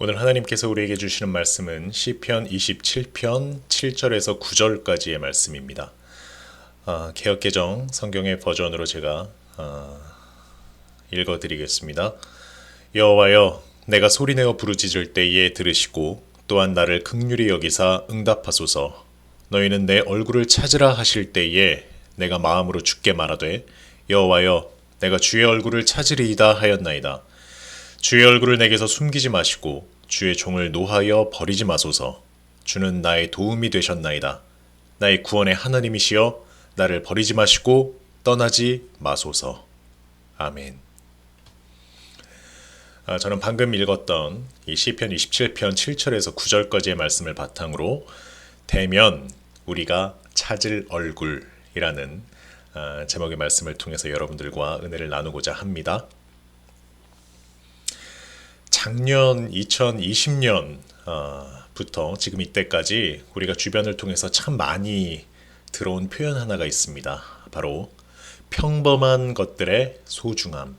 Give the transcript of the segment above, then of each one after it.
오늘 하나님께서 우리에게 주시는 말씀은 시편 27편 7절에서 9절까지의 말씀입니다. 개역개정 성경의 버전으로 제가 읽어드리겠습니다. 여호와여, 내가 소리내어 부르짖을 때에 들으시고 또한 나를 긍휼히 여기사 응답하소서. 너희는 내 얼굴을 찾으라 하실 때에 내가 마음으로 주께 말하되 여호와여, 내가 주의 얼굴을 찾으리이다 하였나이다. 주의 얼굴을 내게서 숨기지 마시고 주의 종을 노하여 버리지 마소서. 주는 나의 도움이 되셨나이다. 나의 구원의 하나님이시여, 나를 버리지 마시고 떠나지 마소서. 아멘. 저는 방금 읽었던 이 시편 27편 7절에서 9절까지의 말씀을 바탕으로 대면 우리가 찾을 얼굴이라는 제목의 말씀을 통해서 여러분들과 은혜를 나누고자 합니다. 작년 2020년 부터 지금 이때까지 우리가 주변을 통해서 참 많이 들어온 표현 하나가 있습니다. 바로 평범한 것들의 소중함,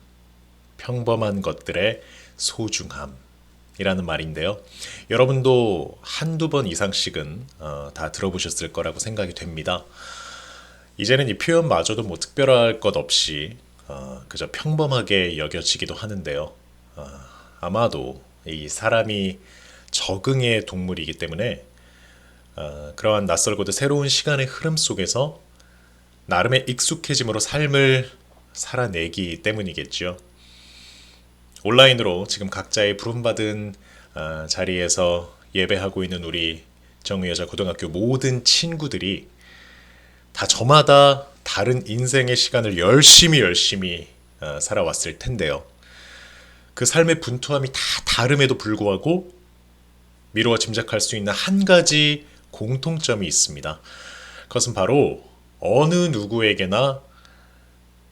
평범한 것들의 소중함이라는 말인데요. 여러분도 한두 번 이상씩은 다 들어보셨을 거라고 생각이 됩니다. 이제는 이 표현마저도 뭐 특별할 것 없이 그저 평범하게 여겨지기도 하는데요. 아마도 이 사람이 적응의 동물이기 때문에 그러한 낯설고도 새로운 시간의 흐름 속에서 나름의 익숙해짐으로 삶을 살아내기 때문이겠죠. 온라인으로 지금 각자의 부름받은 자리에서 예배하고 있는 우리 정의여자 고등학교 모든 친구들이 다 저마다 다른 인생의 시간을 열심히 살아왔을 텐데요. 그 삶의 분투함이 다 다름에도 불구하고 미루어 짐작할 수 있는 한 가지 공통점이 있습니다. 그것은 바로 어느 누구에게나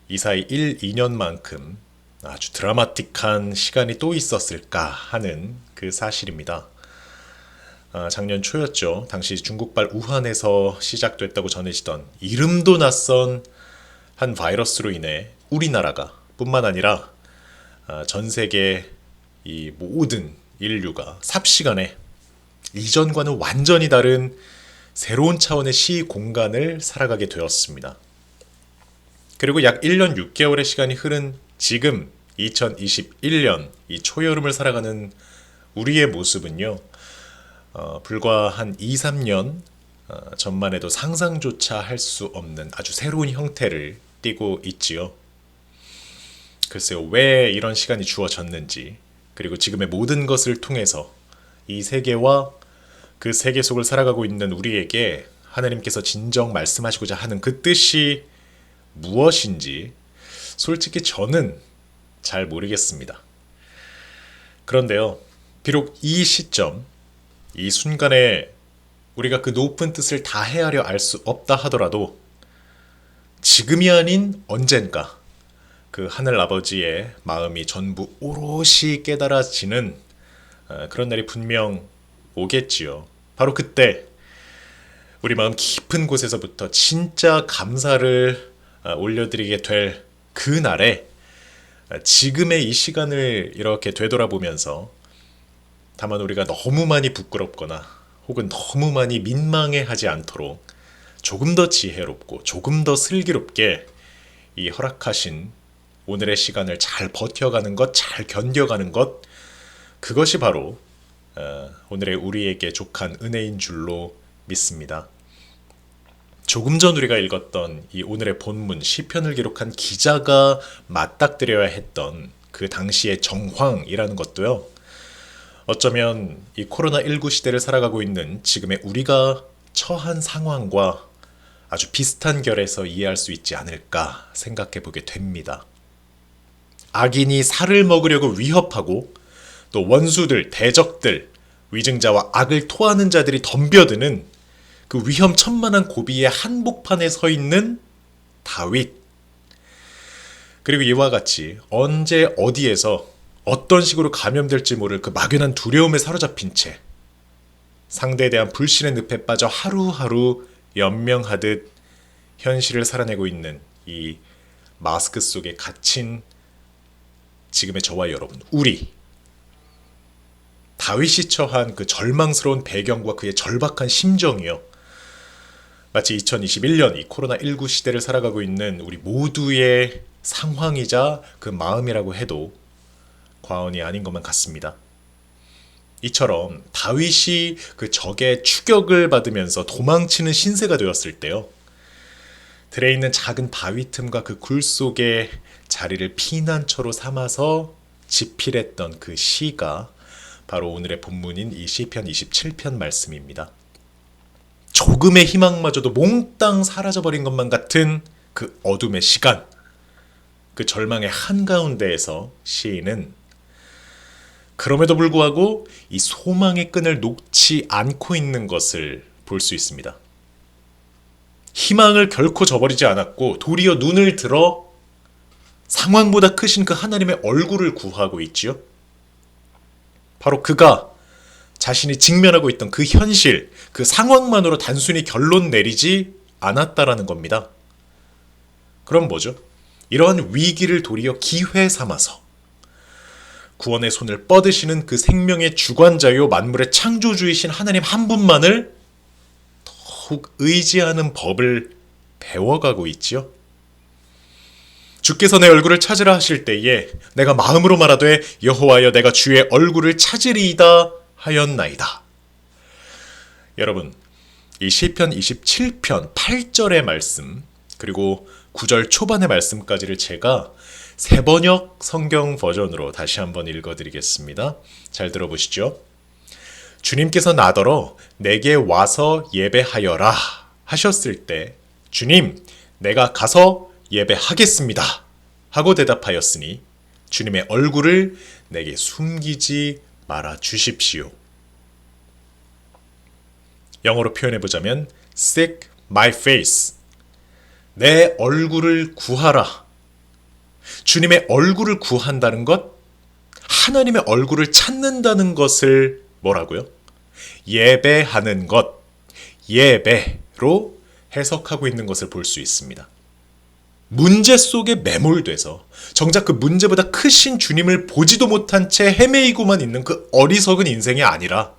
이 사이 1, 2년만큼 아주 드라마틱한 시간이 또 있었을까 하는 그 사실입니다. 작년 초였죠. 당시 중국발 우한에서 시작됐다고 전해지던 이름도 낯선 한 바이러스로 인해 우리나라가 뿐만 아니라 전 세계 이 모든 인류가 삽시간에 이전과는 완전히 다른 새로운 차원의 시 공간을 살아가게 되었습니다. 그리고 약 1년 6개월의 시간이 흐른 지금 2021년 이 초여름을 살아가는 우리의 모습은요, 불과 한 2, 3년 전만 해도 상상조차 할 수 없는 아주 새로운 형태를 띠고 있지요. 글쎄요, 왜 이런 시간이 주어졌는지, 그리고 지금의 모든 것을 통해서 이 세계와 그 세계 속을 살아가고 있는 우리에게 하나님께서 진정 말씀하시고자 하는 그 뜻이 무엇인지 솔직히 저는 잘 모르겠습니다. 그런데요, 비록 이 시점, 이 순간에 우리가 그 높은 뜻을 다 헤아려 알 수 없다 하더라도 지금이 아닌 언젠가 그 하늘 아버지의 마음이 전부 오롯이 깨달아지는 그런 날이 분명 오겠지요. 바로 그때 우리 마음 깊은 곳에서부터 진짜 감사를 올려드리게 될 그 날에 지금의 이 시간을 이렇게 되돌아보면서 다만 우리가 너무 많이 부끄럽거나 혹은 너무 많이 민망해하지 않도록 조금 더 지혜롭고 조금 더 슬기롭게 이 허락하신 오늘의 시간을 잘 버텨가는 것, 잘 견뎌가는 것, 그것이 바로 오늘의 우리에게 족한 은혜인 줄로 믿습니다. 조금 전 우리가 읽었던 이 오늘의 본문 시편을 기록한 기자가 맞닥뜨려야 했던 그 당시의 정황이라는 것도요, 어쩌면 이 코로나19 시대를 살아가고 있는 지금의 우리가 처한 상황과 아주 비슷한 결에서 이해할 수 있지 않을까 생각해 보게 됩니다. 악인이 살을 먹으려고 위협하고 또 원수들, 대적들, 위증자와 악을 토하는 자들이 덤벼드는 그 위험천만한 고비의 한복판에 서 있는 다윗. 그리고 이와 같이 언제 어디에서 어떤 식으로 감염될지 모를 그 막연한 두려움에 사로잡힌 채 상대에 대한 불신의 늪에 빠져 하루하루 연명하듯 현실을 살아내고 있는 이 마스크 속에 갇힌 지금의 저와 여러분, 우리 다윗이 처한 그 절망스러운 배경과 그의 절박한 심정이요. 마치 2021년 이 코로나19 시대를 살아가고 있는 우리 모두의 상황이자 그 마음이라고 해도 과언이 아닌 것만 같습니다. 이처럼 다윗이 그 적의 추격을 받으면서 도망치는 신세가 되었을 때요. 들에 있는 작은 바위 틈과 그 굴 속에 자리를 피난처로 삼아서 집필했던 그 시가 바로 오늘의 본문인 이 시편 27편 말씀입니다. 조금의 희망마저도 몽땅 사라져버린 것만 같은 그 어둠의 시간, 그 절망의 한가운데에서 시인은 그럼에도 불구하고 이 소망의 끈을 놓지 않고 있는 것을 볼 수 있습니다. 희망을 결코 저버리지 않았고 도리어 눈을 들어 상황보다 크신 그 하나님의 얼굴을 구하고 있지요. 바로 그가 자신이 직면하고 있던 그 현실, 그 상황만으로 단순히 결론 내리지 않았다라는 겁니다. 그럼 뭐죠? 이러한 위기를 도리어 기회 삼아서 구원의 손을 뻗으시는 그 생명의 주관자요 만물의 창조주이신 하나님 한 분만을 더욱 의지하는 법을 배워가고 있지요. 주께서 내 얼굴을 찾으라 하실 때에 내가 마음으로 말하되 여호와여 내가 주의 얼굴을 찾으리이다 하였나이다. 여러분, 이 시편 27편 8절의 말씀 그리고 9절 초반의 말씀까지를 제가 새번역 성경 버전으로 다시 한번 읽어드리겠습니다. 잘 들어보시죠. 주님께서 나더러 내게 와서 예배하여라 하셨을 때 주님 내가 가서 예배하겠습니다 하고 대답하였으니 주님의 얼굴을 내게 숨기지 말아 주십시오. 영어로 표현해보자면 Seek my face. 내 얼굴을 구하라. 주님의 얼굴을 구한다는 것, 하나님의 얼굴을 찾는다는 것을 뭐라고요? 예배하는 것, 예배로 해석하고 있는 것을 볼 수 있습니다. 문제 속에 매몰돼서 정작 그 문제보다 크신 주님을 보지도 못한 채 헤매이고만 있는 그 어리석은 인생이 아니라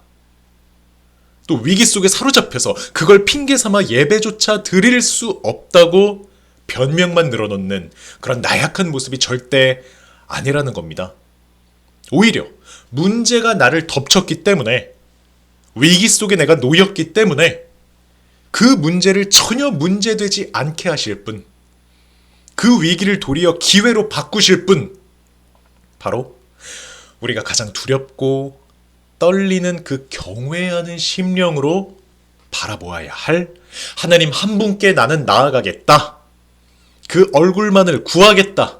또 위기 속에 사로잡혀서 그걸 핑계 삼아 예배조차 드릴 수 없다고 변명만 늘어놓는 그런 나약한 모습이 절대 아니라는 겁니다. 오히려 문제가 나를 덮쳤기 때문에 위기 속에 내가 놓였기 때문에 그 문제를 전혀 문제되지 않게 하실 분, 그 위기를 도리어 기회로 바꾸실 분, 바로 우리가 가장 두렵고 떨리는 그 경외하는 심령으로 바라보아야 할 하나님 한 분께 나는 나아가겠다. 그 얼굴만을 구하겠다.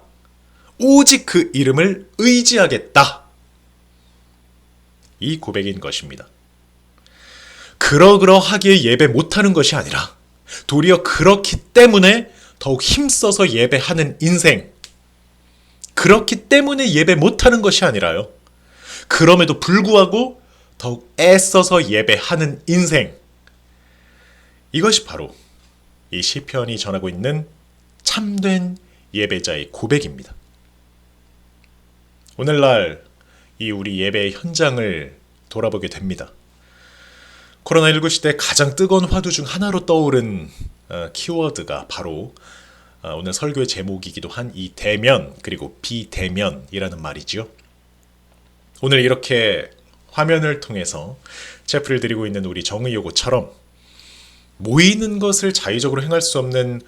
오직 그 이름을 의지하겠다. 이 고백인 것입니다. 그러하기에 예배 못하는 것이 아니라 도리어 그렇기 때문에 더욱 힘써서 예배하는 인생, 그렇기 때문에 예배 못하는 것이 아니라요. 그럼에도 불구하고 더욱 애써서 예배하는 인생, 이것이 바로 이 시편이 전하고 있는 참된 예배자의 고백입니다. 오늘날 이 우리 예배의 현장을 돌아보게 됩니다. 코로나19 시대 가장 뜨거운 화두 중 하나로 떠오른 키워드가 바로 오늘 설교의 제목이기도 한 이 대면 그리고 비대면이라는 말이지요. 오늘 이렇게 화면을 통해서 체프를 드리고 있는 우리 정의요고처럼 모이는 것을 자의적으로 행할 수 없는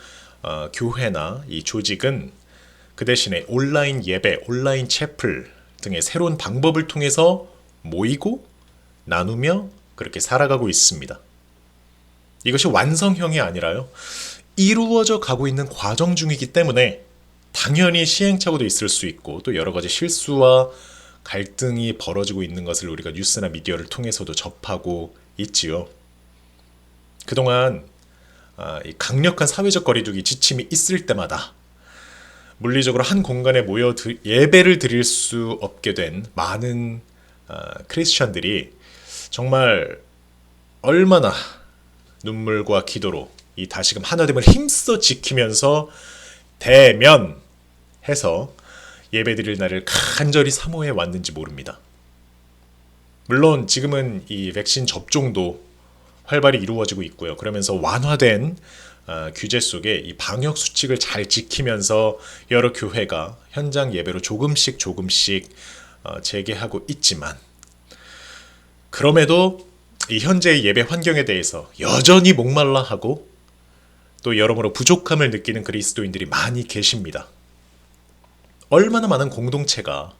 교회나 이 조직은 그 대신에 온라인 예배, 온라인 체플 등의 새로운 방법을 통해서 모이고 나누며 그렇게 살아가고 있습니다. 이것이 완성형이 아니라요, 이루어져 가고 있는 과정 중이기 때문에 당연히 시행착오도 있을 수 있고 또 여러 가지 실수와 갈등이 벌어지고 있는 것을 우리가 뉴스나 미디어를 통해서도 접하고 있지요. 그동안 이 강력한 사회적 거리두기 지침이 있을 때마다 물리적으로 한 공간에 모여 예배를 드릴 수 없게 된 많은 크리스천들이 정말 얼마나 눈물과 기도로 이 다시금 하나됨을 힘써 지키면서 대면해서 예배드릴 날을 간절히 사모해 왔는지 모릅니다. 물론 지금은 이 백신 접종도 활발히 이루어지고 있고요. 그러면서 완화된 규제 속에 이 방역 수칙을 잘 지키면서 여러 교회가 현장 예배로 조금씩 재개하고 있지만, 그럼에도 이 현재의 예배 환경에 대해서 여전히 목말라 하고 또 여러모로 부족함을 느끼는 그리스도인들이 많이 계십니다. 얼마나 많은 공동체가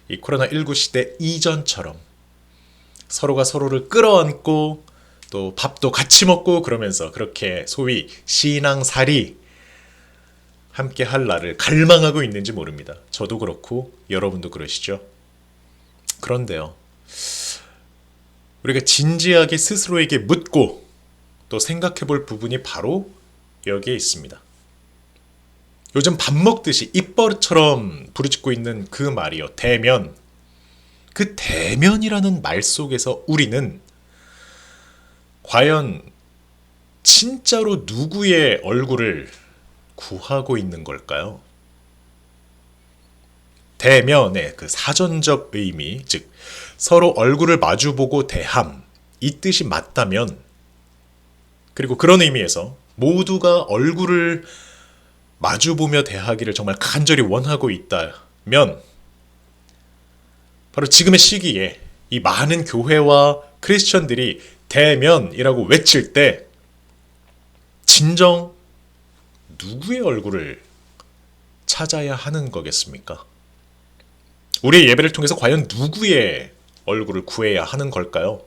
이 코로나19 시대 이전처럼 서로가 서로를 끌어안고 또 밥도 같이 먹고 그러면서 그렇게 소위 신앙살이 함께 할 날을 갈망하고 있는지 모릅니다. 저도 그렇고 여러분도 그러시죠. 그런데요, 우리가 진지하게 스스로에게 묻고 또 생각해 볼 부분이 바로 여기에 있습니다. 요즘 밥 먹듯이 입버릇처럼 부르짖고 있는 그 말이요, 대면. 그 대면이라는 말 속에서 우리는 과연 진짜로 누구의 얼굴을 구하고 있는 걸까요? 대면의 그 사전적 의미, 즉 서로 얼굴을 마주보고 대함, 이 뜻이 맞다면, 그리고 그런 의미에서 모두가 얼굴을 마주보며 대하기를 정말 간절히 원하고 있다면, 바로 지금의 시기에 이 많은 교회와 크리스천들이 대면이라고 외칠 때 진정 누구의 얼굴을 찾아야 하는 거겠습니까? 우리의 예배를 통해서 과연 누구의 얼굴을 구해야 하는 걸까요?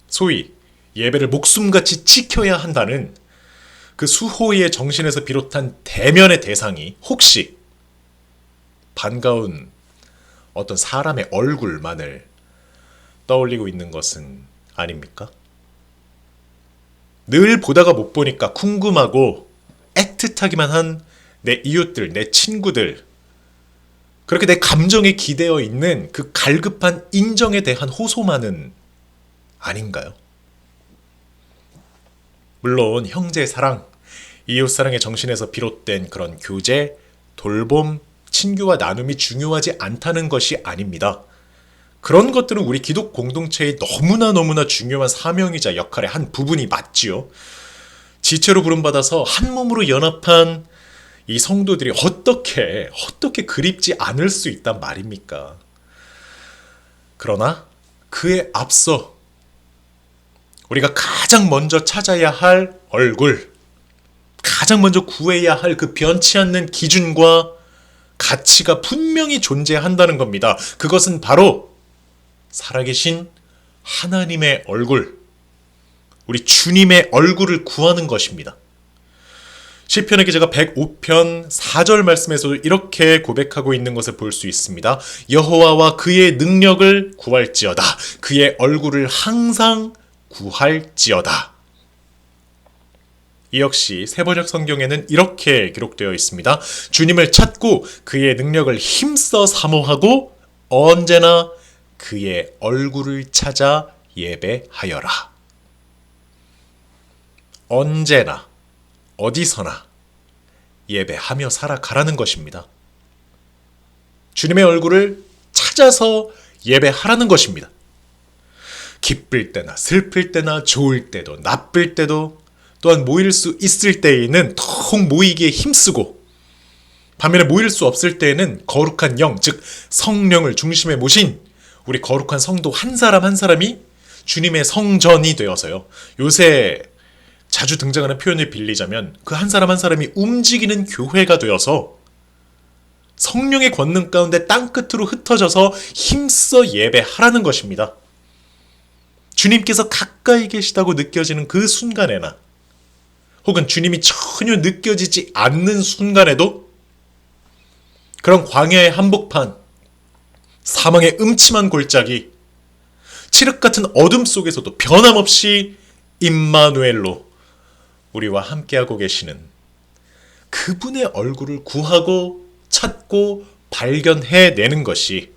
소위 예배를 목숨같이 지켜야 한다는 그 수호의 정신에서 비롯한 대면의 대상이 혹시 반가운 어떤 사람의 얼굴만을 떠올리고 있는 것은 아닙니까? 늘 보다가 못 보니까 궁금하고 애틋하기만 한 내 이웃들, 내 친구들, 그렇게 내 감정에 기대어 있는 그 갈급한 인정에 대한 호소만은 아닌가요? 물론 형제 사랑, 이웃 사랑의 정신에서 비롯된 그런 교제, 돌봄, 친교와 나눔이 중요하지 않다는 것이 아닙니다. 그런 것들은 우리 기독 공동체의 너무나 중요한 사명이자 역할의 한 부분이 맞지요. 지체로 부름받아서 한 몸으로 연합한 이 성도들이 어떻게 그립지 않을 수 있단 말입니까? 그러나 그에 앞서 우리가 가장 먼저 찾아야 할 얼굴, 가장 먼저 구해야 할 그 변치 않는 기준과 가치가 분명히 존재한다는 겁니다. 그것은 바로 살아계신 하나님의 얼굴, 우리 주님의 얼굴을 구하는 것입니다. 시편의 기자가 105편 4절 말씀에서도 이렇게 고백하고 있는 것을 볼 수 있습니다. 여호와와 그의 능력을 구할지어다. 그의 얼굴을 항상 구할지어다. 이 역시 세번역 성경에는 이렇게 기록되어 있습니다. 주님을 찾고 그의 능력을 힘써 사모하고 언제나 그의 얼굴을 찾아 예배하여라. 언제나 어디서나 예배하며 살아가라는 것입니다. 주님의 얼굴을 찾아서 예배하라는 것입니다. 기쁠 때나 슬플 때나 좋을 때도 나쁠 때도, 또한 모일 수 있을 때에는 더욱 모이기에 힘쓰고, 반면에 모일 수 없을 때에는 거룩한 영, 즉 성령을 중심에 모신 우리 거룩한 성도 한 사람 한 사람이 주님의 성전이 되어서요, 요새 자주 등장하는 표현을 빌리자면 그 한 사람 한 사람이 움직이는 교회가 되어서 성령의 권능 가운데 땅끝으로 흩어져서 힘써 예배하라는 것입니다. 주님께서 가까이 계시다고 느껴지는 그 순간에나, 혹은 주님이 전혀 느껴지지 않는 순간에도 그런 광야의 한복판, 사망의 음침한 골짜기, 칠흑 같은 어둠 속에서도 변함없이 임마누엘로 우리와 함께하고 계시는 그분의 얼굴을 구하고 찾고 발견해내는 것이,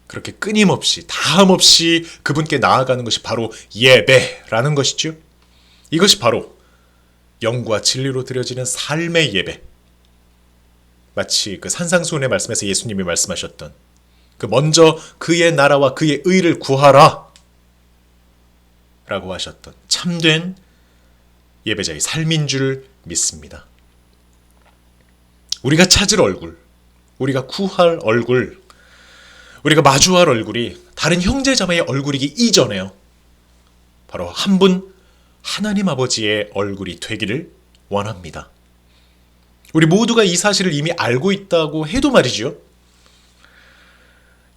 그렇게 끊임없이 다함없이 그분께 나아가는 것이 바로 예배라는 것이죠. 이것이 바로 영과 진리로 드려지는 삶의 예배, 마치 그 산상수훈의 말씀에서 예수님이 말씀하셨던 먼저 그의 나라와 그의 의를 구하라 라고 하셨던 참된 예배자의 삶인 줄 믿습니다. 우리가 찾을 얼굴, 우리가 구할 얼굴, 우리가 마주할 얼굴이 다른 형제자매의 얼굴이기 이전에요. 바로 한 분 하나님 아버지의 얼굴이 되기를 원합니다. 우리 모두가 이 사실을 이미 알고 있다고 해도 말이죠.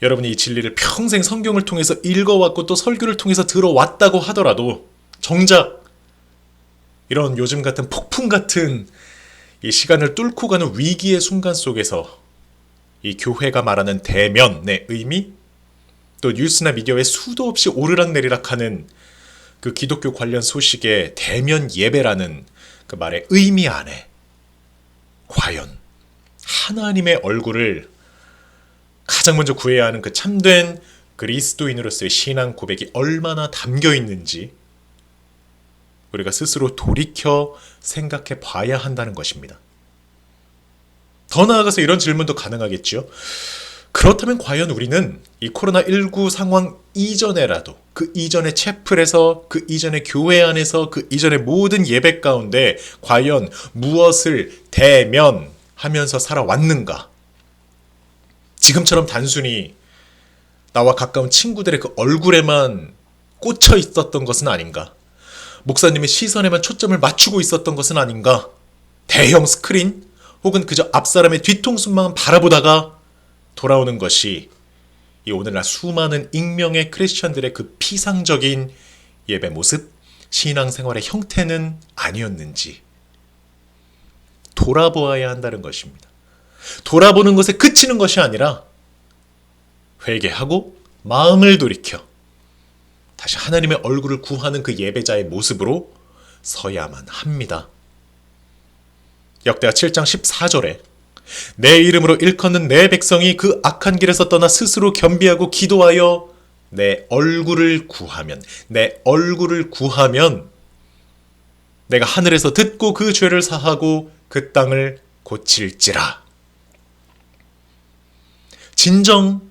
여러분이 이 진리를 평생 성경을 통해서 읽어왔고 또 설교를 통해서 들어왔다고 하더라도 정작 이런 요즘 같은 폭풍 같은 이 시간을 뚫고 가는 위기의 순간 속에서 이 교회가 말하는 대면의 의미, 또 뉴스나 미디어에 수도 없이 오르락내리락하는 그 기독교 관련 소식의 대면 예배라는 그 말의 의미 안에 과연 하나님의 얼굴을 가장 먼저 구해야 하는 그 참된 그리스도인으로서의 신앙 고백이 얼마나 담겨 있는지 우리가 스스로 돌이켜 생각해 봐야 한다는 것입니다. 더 나아가서 이런 질문도 가능하겠죠. 그렇다면 과연 우리는 이 코로나19 상황 이전에라도 그 이전의 채플에서 그 이전의 교회 안에서 그 이전의 모든 예배 가운데 과연 무엇을 대면하면서 살아왔는가? 지금처럼 단순히 나와 가까운 친구들의 그 얼굴에만 꽂혀 있었던 것은 아닌가? 목사님의 시선에만 초점을 맞추고 있었던 것은 아닌가? 대형 스크린 혹은 그저 앞사람의 뒤통수만 바라보다가 돌아오는 것이 이 오늘날 수많은 익명의 크리스천들의 그 피상적인 예배 모습, 신앙생활의 형태는 아니었는지 돌아보아야 한다는 것입니다. 돌아보는 것에 그치는 것이 아니라 회개하고 마음을 돌이켜 다시 하나님의 얼굴을 구하는 그 예배자의 모습으로 서야만 합니다. 역대하 7장 14절에 내 이름으로 일컫는 내 백성이 그 악한 길에서 떠나 스스로 겸비하고 기도하여 내 얼굴을 구하면 내가 하늘에서 듣고 그 죄를 사하고 그 땅을 고칠지라. 진정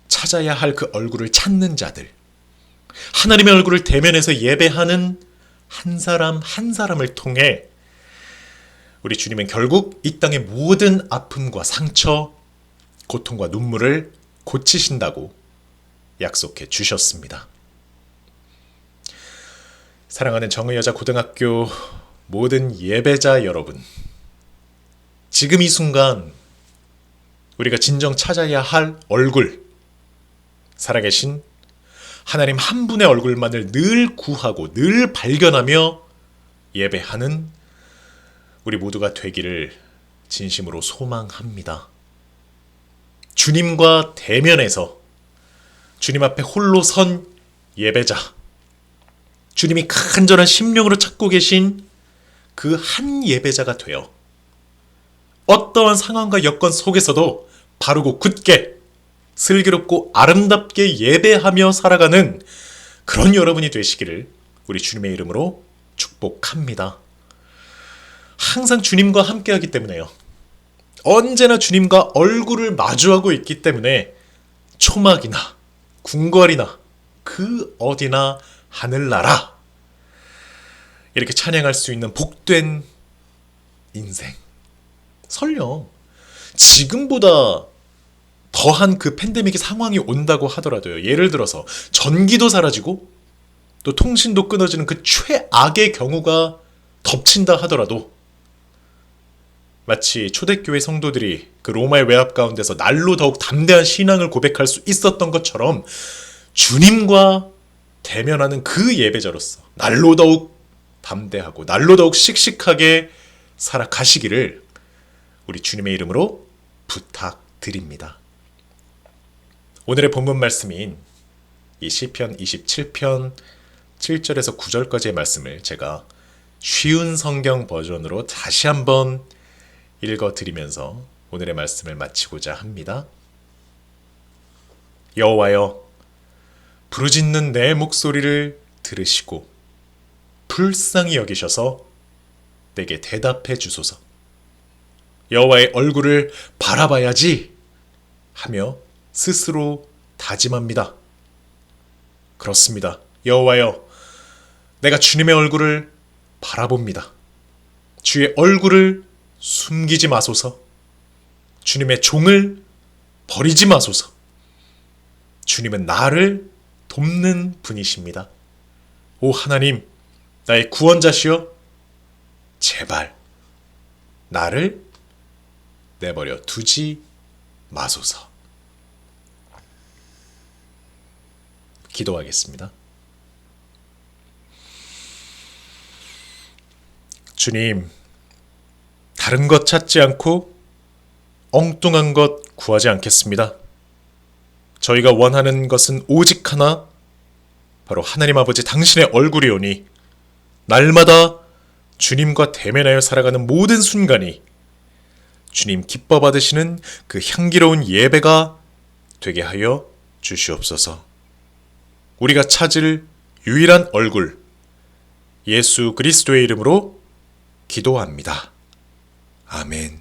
찾아야 할 그 얼굴을 찾는 자들, 하나님의 얼굴을 대면해서 예배하는 한 사람 한 사람을 통해 우리 주님은 결국 이 땅의 모든 아픔과 상처, 고통과 눈물을 고치신다고 약속해 주셨습니다. 사랑하는 정의여자 고등학교 모든 예배자 여러분, 지금 이 순간 우리가 진정 찾아야 할 얼굴, 살아계신 하나님 한 분의 얼굴만을 늘 구하고 늘 발견하며 예배하는 우리 모두가 되기를 진심으로 소망합니다. 주님과 대면해서 주님 앞에 홀로 선 예배자, 주님이 간절한 심령으로 찾고 계신 그 한 예배자가 되어 어떠한 상황과 여건 속에서도 바르고 굳게 슬기롭고 아름답게 예배하며 살아가는 그런 여러분이 되시기를 우리 주님의 이름으로 축복합니다. 항상 주님과 함께하기 때문에요. 언제나 주님과 얼굴을 마주하고 있기 때문에 초막이나 궁궐이나 그 어디나 하늘나라 이렇게 찬양할 수 있는 복된 인생. 설령 지금보다 더한 그 팬데믹의 상황이 온다고 하더라도요. 예를 들어서 전기도 사라지고 또 통신도 끊어지는 그 최악의 경우가 덮친다 하더라도 마치 초대교회 성도들이 그 로마의 외압 가운데서 날로 더욱 담대한 신앙을 고백할 수 있었던 것처럼 주님과 대면하는 그 예배자로서 날로 더욱 담대하고 날로 더욱 씩씩하게 살아가시기를 우리 주님의 이름으로 부탁드립니다. 오늘의 본문 말씀인 이 시편 27편 7절에서 9절까지의 말씀을 제가 쉬운 성경 버전으로 다시 한번 읽어드리면서 오늘의 말씀을 마치고자 합니다. 여호와여, 부르짖는 내 목소리를 들으시고 불쌍히 여기셔서 내게 대답해 주소서. 여호와의 얼굴을 바라봐야지 하며 스스로 다짐합니다. 그렇습니다. 여호와여, 내가 주님의 얼굴을 바라봅니다. 주의 얼굴을 숨기지 마소서. 주님의 종을 버리지 마소서. 주님은 나를 돕는 분이십니다. 오 하나님, 나의 구원자시여, 제발 나를 내버려 두지 마소서. 기도하겠습니다. 주님, 다른 것 찾지 않고 엉뚱한 것 구하지 않겠습니다. 저희가 원하는 것은 오직 하나, 바로 하나님 아버지 당신의 얼굴이오니 날마다 주님과 대면하여 살아가는 모든 순간이 주님 기뻐 받으시는 그 향기로운 예배가 되게 하여 주시옵소서. 우리가 찾을 유일한 얼굴, 예수 그리스도의 이름으로 기도합니다. 아멘.